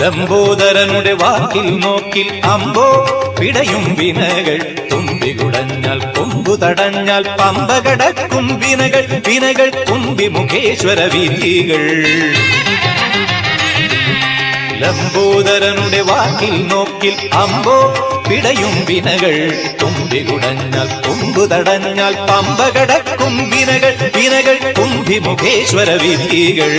ലംബോദരനുടെ വാക്കിൽ നോക്കിൽ അമ്പോ പിടയും വിനകൾ. തുമ്പികുടഞ്ഞാൽ കൊമ്പു തടഞ്ഞാൽ പമ്പ കടക്കും വിനകൾ. വിനകൾ കുമ്പി മുഖേശ്വര വിധികൾ. ലംബോദരനുടെ വാക്കിൽ നോക്കിൽ അമ്പോ പിടയും വിനകൾ. തുമ്പികുടഞ്ഞാൽ കൊമ്പു തടഞ്ഞാൽ പമ്പ കടക്കും വിനകൾ. വിനകൾ കുമ്പി മുഖേശ്വര വിധികൾ.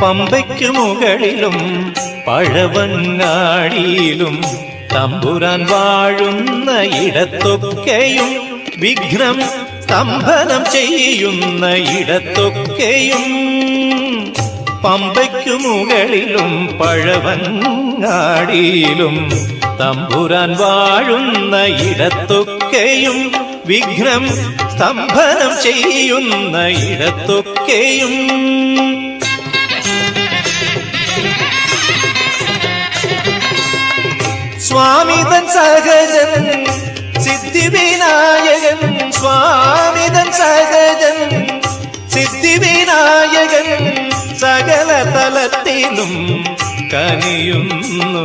പമ്പയ്ക്കു മുകളിലും പഴവങ്ങാടിയിലും തമ്പുരാൻ വാഴുന്ന ഇടത്തൊക്കെയും വിഘ്നം സ്തംഭനം ചെയ്യുന്ന ഇടത്തൊക്കെയും. പമ്പയ്ക്കു മുകളിലും പഴവങ്ങാടിയിലും തമ്പുരാൻ വാഴുന്ന ഇടത്തൊക്കെയും വിഘ്നം സ്തംഭനം ചെയ്യുന്ന ഇടത്തൊക്കെയും. സ്വാമിതൻ സഹജൻ സിദ്ധിവിനായകൻ. സ്വാമിതൻ സഹജൻ സിദ്ധിവിനായകൻ സകല തലത്തിലും കനിയുന്നു.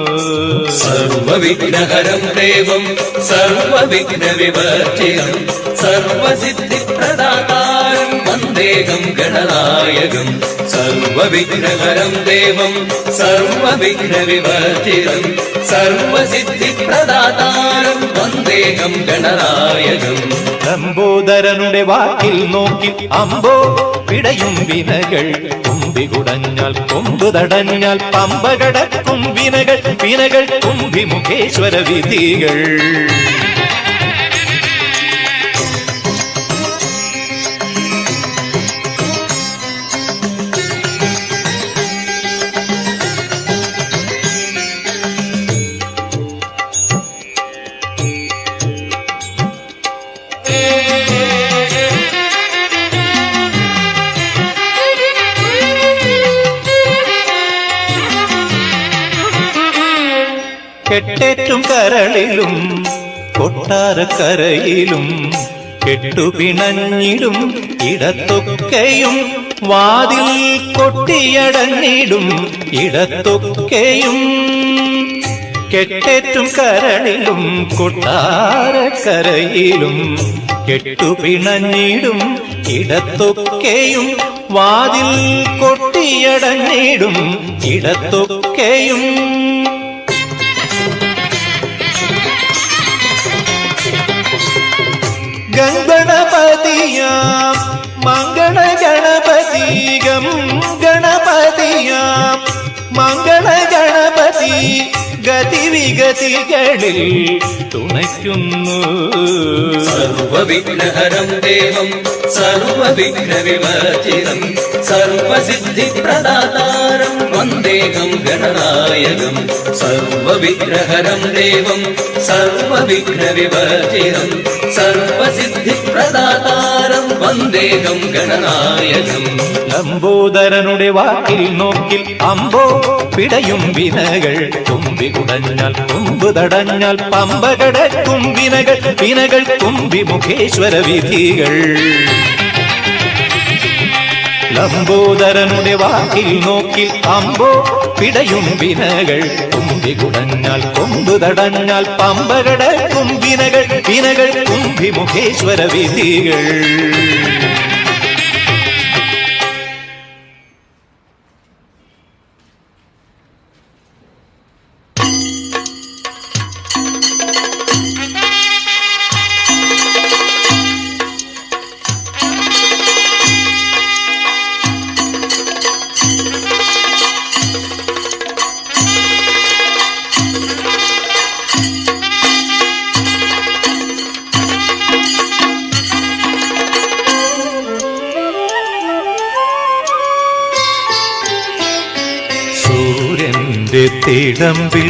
സർവവിഘ്നഹരം ദേവം സർവവിഘ്ന വിവർജിതം സർവസിദ്ധിപ്രദാതാരം വന്ദേഹം ഗണനായകം. സർവവിഘ്നഹരം ദേവം സർവവിഘ്ന വിവർജിതം സർവസിദ്ധിപ്രദാതാരം വന്ദേഹം ഗണനായകം. ലംബോദരനുടെ വാക്കിൽ നോക്കി അമ്പോ പിടയും വിനകൾ. തുമ്പികുടഞ്ഞാൽ കൊമ്പു തടഞ്ഞാൽ പമ്പ കടക്കും വിനകൾ. വിനകൾ കുമ്പി മുഖേശ്വര വിധികൾ. കെട്ടേറ്റും കരളിലും കൊട്ടാരക്കരയിലും കെട്ടുപിണഞ്ഞിടും ഇടത്തൊക്കെയും വാതിൽ കൊട്ടിയടഞ്ഞിടും ഇടത്തൊക്കെയും. കെട്ടേറ്റും കരളിലും കൊട്ടാരക്കരയിലും കെട്ടുപിണഞ്ഞിടും ഇടത്തൊക്കെയും വാതിൽ കൊട്ടിയടഞ്ഞിടും ഇടത്തൊക്കെയും. ഗണപതിയാം മംഗള ഗണപതി ഗം ഗണപതിയാം മംഗള ഗണപതി ഗതിവിഗതികളിൽ തുണയ്ക്കുന്നു. സർവവിഘ്നഹരം ദേവം സർവവിഘ്ന വിവർജിതം സർവസിദ്ധിപ്രദാതാരം വന്ദേഹം ഗണനായകം. സർവവിഘ്നഹരം ദേവം സർവവിഘ്ന വിവർജിതം സർവസിദ്ധിപ്രദാതാരം വന്ദേഹം ഗണനായകം. ലംബോദരനുടെ വാക്കിൽ നോക്കിൽ അമ്പോ പിടയും വിനകൾ. തുമ്പികുടഞ്ഞാൽ കൊമ്പു തടഞ്ഞാൽ പമ്പ കടക്കും വിനകൾ. വിനകൾ കുമ്പി മുഖേശ്വര വിധികൾ. ലംബോദരനുടെ വാക്കിൽ നോക്കിൽ അമ്പോ പിടയും വിനകൾ. തുമ്പികുടഞ്ഞാൽ കൊമ്പു തടഞ്ഞാൽ പമ്പ കടക്കും വിനകൾ. വിനകൾ കുമ്പി മുഖേശ്വര വിധികൾ. തിടമ്പിൽ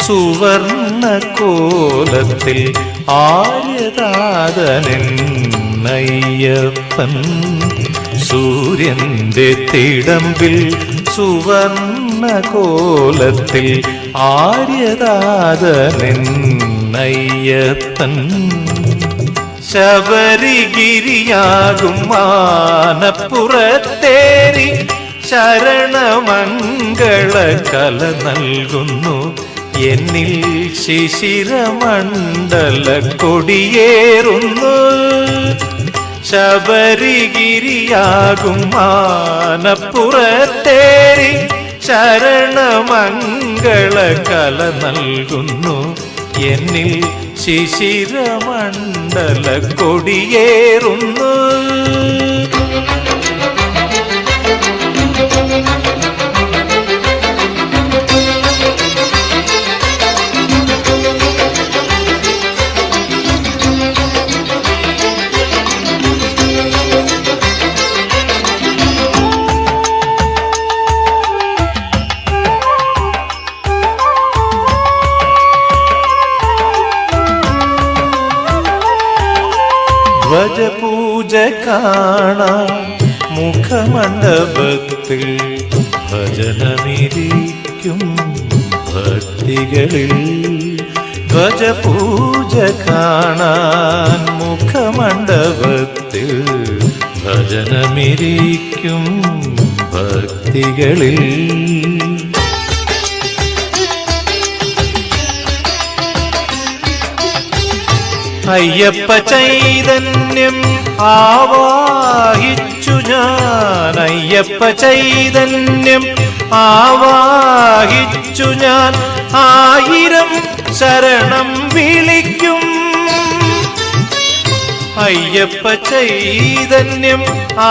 സുവർണ കോലത്തിൽ ആര്യതാതനയ്യപ്പൻ. സൂര്യന്റെ തിടമ്പിൽ സുവർണ കോലത്തിൽ ആര്യതാതനയ്യപ്പൻ. ശബരിഗിരിയാകും മാനപ്പുറത്തേറി ശരണമംഗള കല നൽകുന്നു എന്നിൽ ശിശിരമണ്ഡല കൊടിയേറുന്നു. ശബരിഗിരിയാകും മാനപ്പുറത്തേറി ശരണമംഗള കല നൽകുന്നു എന്നിൽ ശിശിരമണ്ഡല കൊടിയേറുന്നു. ധ്വജപൂജ കാണാൻ മുഖമണ്ഡപത്തിൽ ഭജനമിരിക്കും ഭക്തികളിൽ. ധ്വജപൂജ കാണാൻ മുഖമണ്ഡപത്തിൽ ഭജനമിരിക്കും ഭക്തികളിൽ. അയ്യപ്പ ചൈതന്യം ആവാഹിച്ചു ഞാൻ. അയ്യപ്പ ചൈതന്യം ആവാഹിച്ചു ഞാൻ. 1000 ശരണം വിളിക്കും. അയ്യപ്പ ചൈതന്യം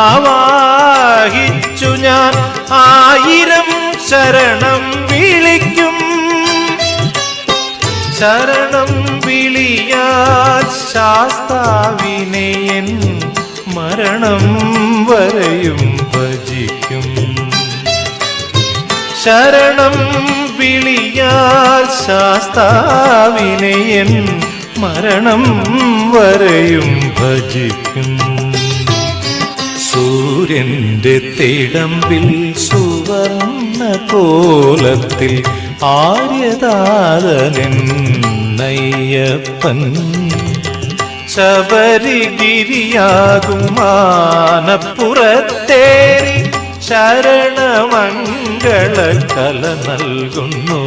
ആവാഹിച്ചു ഞാൻ. 1000 ശരണം വിളിക്കും. ശരണം വിളിയാൽ ശാസ്താവിനെയൻ മരണം വരെയും ഭജിക്കും. ശരണം വിളിയാൽ ശാസ്താവിനെയൻ മരണം വരെയും ഭജിക്കും. സൂര്യന്റെ തിടമ്പിൽ സുവർണ കോലത്തിൽ ആര്യതാതനയ്യപ്പൻ. ശബരിഗിരിയാകും മാനപ്പുറത്തേറി ശരണമംഗള കല നൽകുന്നു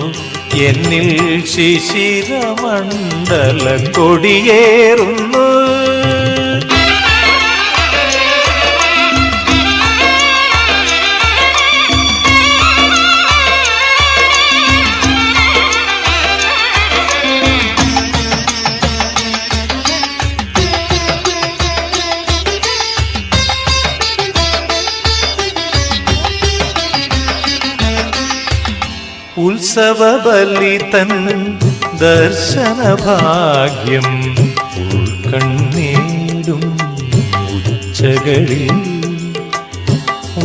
എന്നിൽ ശിശിരമണ്ഡല കൊടിയേറുന്നു. ഉത്സവബലിതൻ ദർശനഭാഗ്യം ഉൾക്കണ്ണീടും ഉച്ചകളിൽ.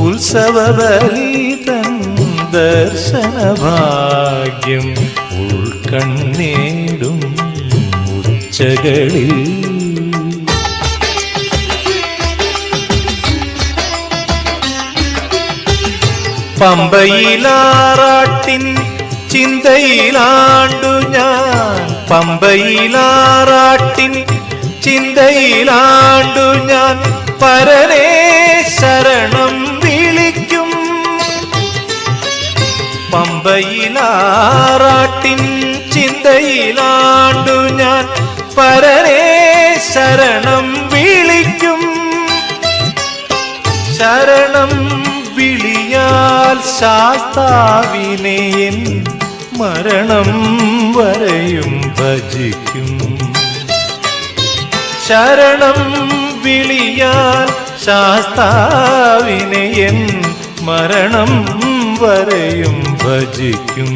ഉത്സവബലിതൻ ദർശനഭാഗ്യം ഉൾക്കണ്ണീടും ഉച്ചകളിൽ. പമ്പയിലാറാട്ടിൻ ചിന്തയിലാണ്ടു ഞാൻ. പമ്പയിലാറാട്ടിൻ ചിന്തയിലാണ്ടു ഞാൻ. പരനേ ശരണം വിളിക്കും. പമ്പയിലാറാട്ടിൻ ചിന്തയിലാണ്ടു ഞാൻ. പരനേ ശരണം വിളിക്കും. ശരണം വിളിയാൽ ശാസ്താവിനെയൻ മരണം വരെയും ഭജിക്കും. ശരണം വിളിയാൽ ശാസ്താവിനെയൻ മരണം വരെയും ഭജിക്കും.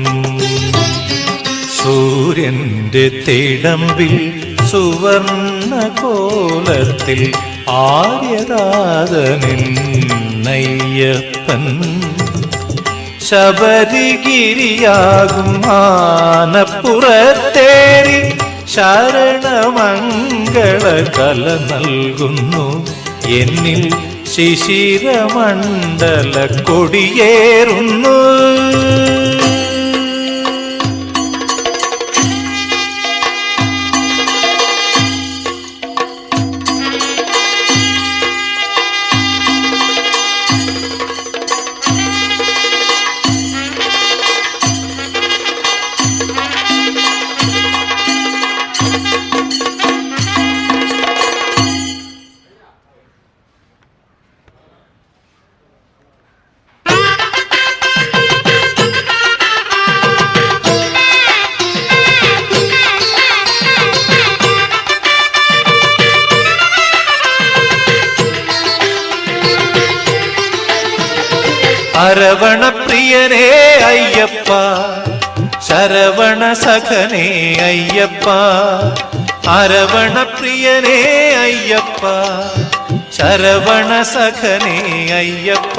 സൂര്യന്റെ തിടമ്പിൽ സുവർണ കോലത്തിൽ ആര്യതാതനയ്യപ്പൻ. ശബരിഗിരിയാകും മാനപ്പുറത്തേറി ശരണമംഗള കല നൽകുന്നു എന്നിൽ ശിശിരമണ്ഡല കൊടിയേറുന്നു. അരവണ പ്രിയനേ അയ്യപ്പ, ശരവണ സഖനേ അയ്യപ്പ. അരവണ പ്രിയനേ അയ്യപ്പ, ശരവണ സഖനേ അയ്യപ്പ.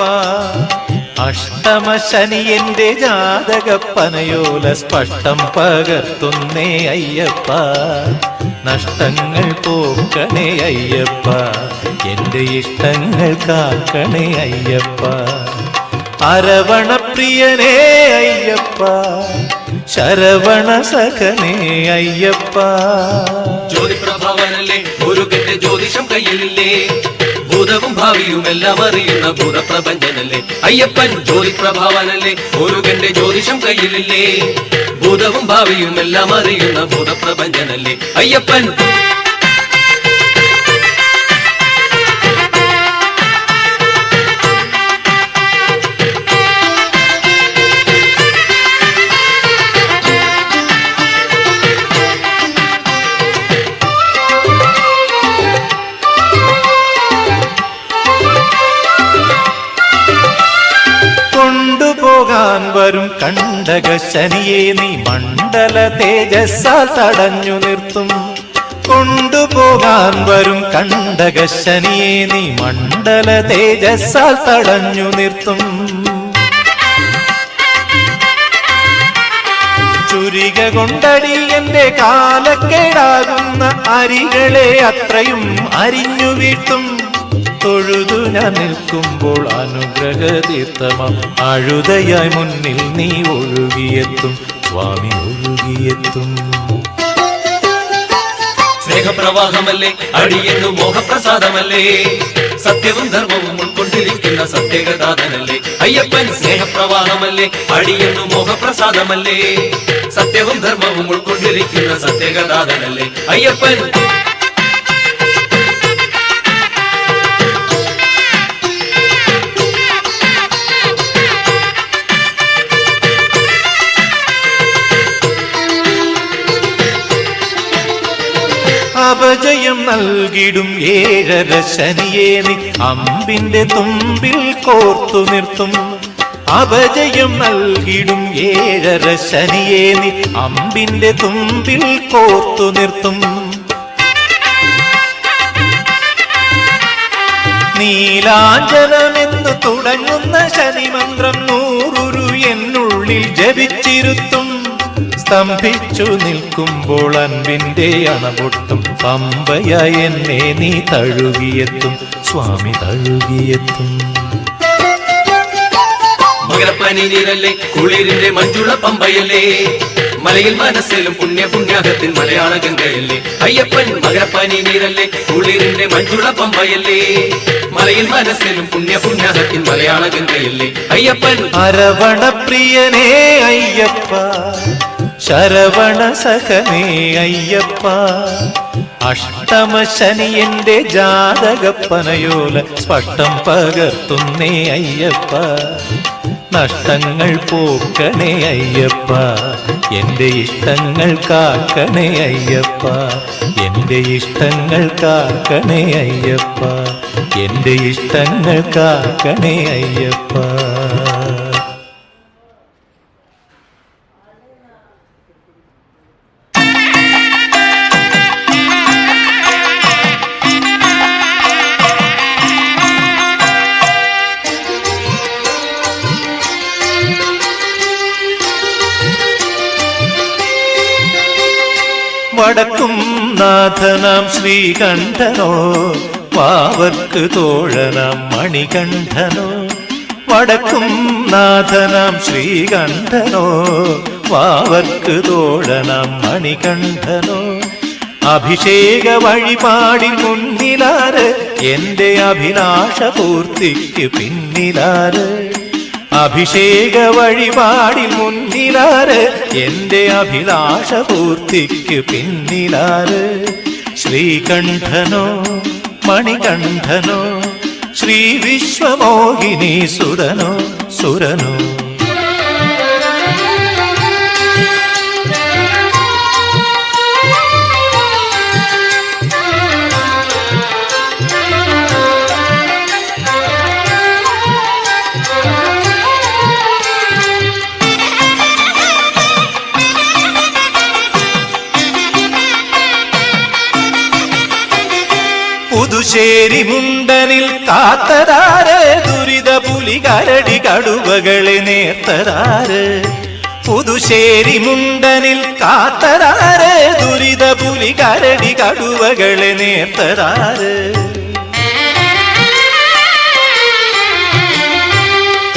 അഷ്ടമ ശനി എന്റെ ജാതകപ്പനയോല സ്പഷ്ടം പകർത്തുന്നേ അയ്യപ്പ. നഷ്ടങ്ങൾ പോക്കണേ അയ്യപ്പ, എന്റെ ഇഷ്ടങ്ങൾ കാക്കണേ അയ്യപ്പ. അരവണ പ്രിയനേ അയ്യപ്പ, ശരവണ സഖനേ അയ്യപ്പ. ജ്യോതിപ്രഭാവനല്ലേ മുരുകന്റെ ജ്യോതിഷം കയ്യിലില്ലേ, ഭൂതവും ഭാവിയും എല്ലാം അറിയുന്ന ഭൂതപ്രപഞ്ചനല്ലേ അയ്യപ്പൻ. ജ്യോതിപ്രഭാവനല്ലേ മുരുകന്റെ ജ്യോതിഷം കയ്യിലില്ലേ, ഭൂതവും ഭാവിയും എല്ലാം അറിയുന്ന ഭൂതപ്രപഞ്ചനല്ലേ അയ്യപ്പൻ. കൊണ്ടുപോകാൻ വരും കണ്ടക ശനിയെ നീ മണ്ഡല തേജസ്സാൽ തടഞ്ഞു നിർത്തും. കൊണ്ടുപോകാൻ വരും കണ്ടക ശനിയെ നീ മണ്ഡല തേജസ്സാൽ തടഞ്ഞു നിർത്തും. ചുരിക കൊണ്ടടി എന്റെ കാലക്കേടാകുന്ന അരികളെ അത്രയും അരിഞ്ഞു വീട്ടും. തൊഴുതു ഞാൻ നിൽക്കുമ്പോൾ അനുഗ്രഹ തീർത്ഥമം അഴുതയായി മുന്നിൽ നീ ഒഴുകിയെത്തും സ്വാമി, ഒഴുകിയെത്തും. സ്നേഹപ്രവാഹമല്ലേ അടിയെന്നു മോഹപ്രസാദമല്ലേ, സത്യവും ധർമ്മവും ഉൾക്കൊണ്ടിരിക്കുന്ന സത്യഗതാതനല്ലേ അയ്യപ്പൻ. സ്നേഹപ്രവാഹമല്ലേ അടിയെന്നു മോഹപ്രസാദമല്ലേ, സത്യവും ധർമ്മവും ഉൾക്കൊണ്ടിരിക്കുന്ന സത്യഗതാതനല്ലേ അയ്യപ്പൻ. അപജയം നൽകിടും ഏഴര ശനിയെ നീ അമ്പിന്റെ തുമ്പിൽ കോർത്തു നിർത്തും. അപജയം നൽകിടും ഏഴര ശനിയെ നീ അമ്പിന്റെ തുമ്പിൽ കോർത്തു നിർത്തും. നീലാഞ്ജനമെന്നു തുടങ്ങുന്ന ശനിമന്ത്രം നൂറുരു എന്നുള്ളിൽ ജപിച്ചിരുത്തും. സ്തംഭിച്ചു നിൽക്കുമ്പോൾ അൻപിന്റെ അണപൊട്ടും പമ്പയായി എന്നെ നീ തഴുകിയെത്തും സ്വാമി, തഴുകിയെത്തും. മകരപ്പനി നീരല്ലേ കുളിരിന്റെ മഞ്ജുള പമ്പയല്ലേ, മലയിൽ മനസ്സിലും പുണ്യാഹത്തിൻ മലയാള ഗംഗയല്ലേ അയ്യപ്പൻ. മകരപ്പനി നീരല്ലേ കുളിരിന്റെ മഞ്ജുള പമ്പയല്ലേ, മലയിൽ മനസ്സിലും പുണ്യാഹത്തിൻ മലയാള ഗംഗയല്ലേ അയ്യപ്പൻ. അരവണ പ്രിയനേ അയ്യപ്പ, ശരവണ സഖനേ അയ്യപ്പ. അഷ്ടമ ശനി എന്റെ ജാതകപ്പനയോല സ്പഷ്ടം പകർത്തുന്നേ അയ്യപ്പ. നഷ്ടങ്ങൾ പോക്കണേ അയ്യപ്പ, എന്റെ ഇഷ്ടങ്ങൾ കാക്കണേ അയ്യപ്പ. എന്റെ ഇഷ്ടങ്ങൾ കാക്കണേ അയ്യപ്പ, എന്റെ ഇഷ്ടങ്ങൾ കാക്കണേ അയ്യപ്പ. വടക്കും നാഥനാം ശ്രീകണ്ഠനോ വാവർക്ക് തോഴനാം മണികണ്ഠനോ. വടക്കും നാഥനാം ശ്രീകണ്ഠനോ വാവർക്ക് തോഴനാം മണികണ്ഠനോ. അഭിഷേക വഴിപാടിൽ മുന്നിലാര് എന്റെ അഭിലാഷ പൂർത്തിക്ക് പിന്നിലാര്. അഭിഷേക വഴിപാടിൽ മുന്നിലാര് എന്റെ അഭിലാഷ പൂർത്തിക്ക് പിന്നിലാര്. ശ്രീകണ്ഠനോ മണികണ്ഠനോ ശ്രീ വിശ്വമോഹിനി സുരനോ സുരനോ. പുതുശ്ശേരി മുണ്ടനിൽ കാത്തതാര് ദുരിത പുലി കരടി കടുവകളെ നേർത്തതാര്. പുതുശ്ശേരി മുണ്ടനിൽ കാത്തതാര് ദുരിത പുലി കരടി കടുവകളെ നേർത്തതാര്.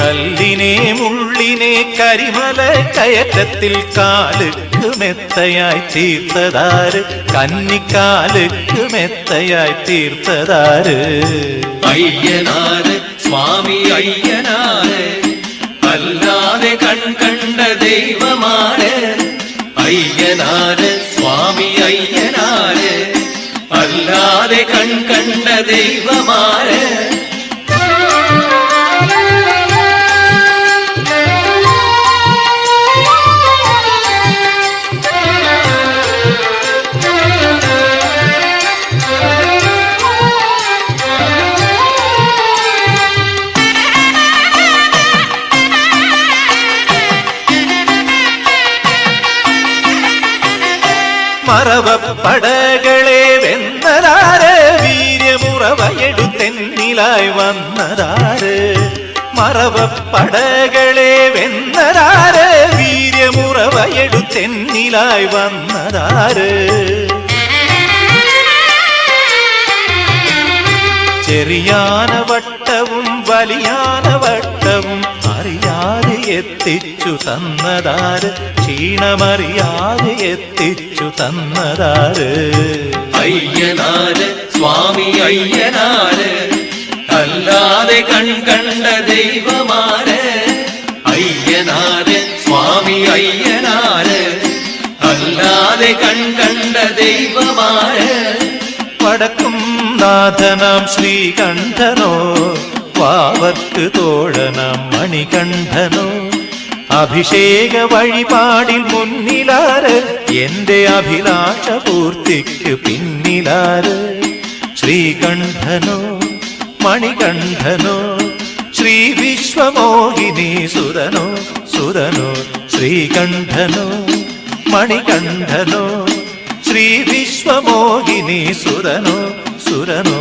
കല്ലിനെ മുള്ളിനെ കരിമല കയറ്റത്തിൽ കാലുക്ക് മെത്തയായി തീർത്തതാര്. കന്നിക്കാലുക്ക് മെത്തയായി തീർത്തതാര്. അയ്യനാര് സ്വാമി അയ്യനാര് അല്ലാതെ കണ്ട ദൈവമാര്. അയ്യനാര് സ്വാമി അയ്യനാര് അല്ലാതെ കണ്ട ദൈവമാര്. മറവപ്പടകളെ വെന്നതാര് വീര്യമുറവയെടുത്തെന്നിലായി വന്നതാര്. മറവപ്പടകളെ വെന്നതാര് വീര്യമുറവയെടുത്തെന്നിലായി വന്നതാര്. ചെറിയാന വട്ടവും വലിയാന വട്ടവും അറിയാതെ എത്തിച്ചു തന്നതാര്. ക്ഷീണമറിയാതെ എത്തിച്ചു തന്നതാര്. അയ്യനാര് സ്വാമി അയ്യനാര് അല്ലാതെ കണ്ട ദൈവമാര്. അയ്യനാര് സ്വാമി അയ്യനാര് അല്ലാതെ കണ്ട ദൈവമാര്. വടക്കും നാഥനാം ശ്രീകണ്ഠനോ വാവർക്ക് തോഴനാം മണികണ്ഠനോ. അഭിഷേക വഴിപാടിൽ മുന്നിലാര് എന്റെ അഭിലാഷ പൂർത്തിക്ക് പിന്നിലാര്. ശ്രീകണ്ഠനോ മണികണ്ഠനോ ശ്രീ വിശ്വമോഹിനി സുരനോ സുരനോ. ശ്രീകണ്ഠനോ മണികണ്ഠനോ ശ്രീ വിശ്വമോഹിനി സുരനോ സുരനോ.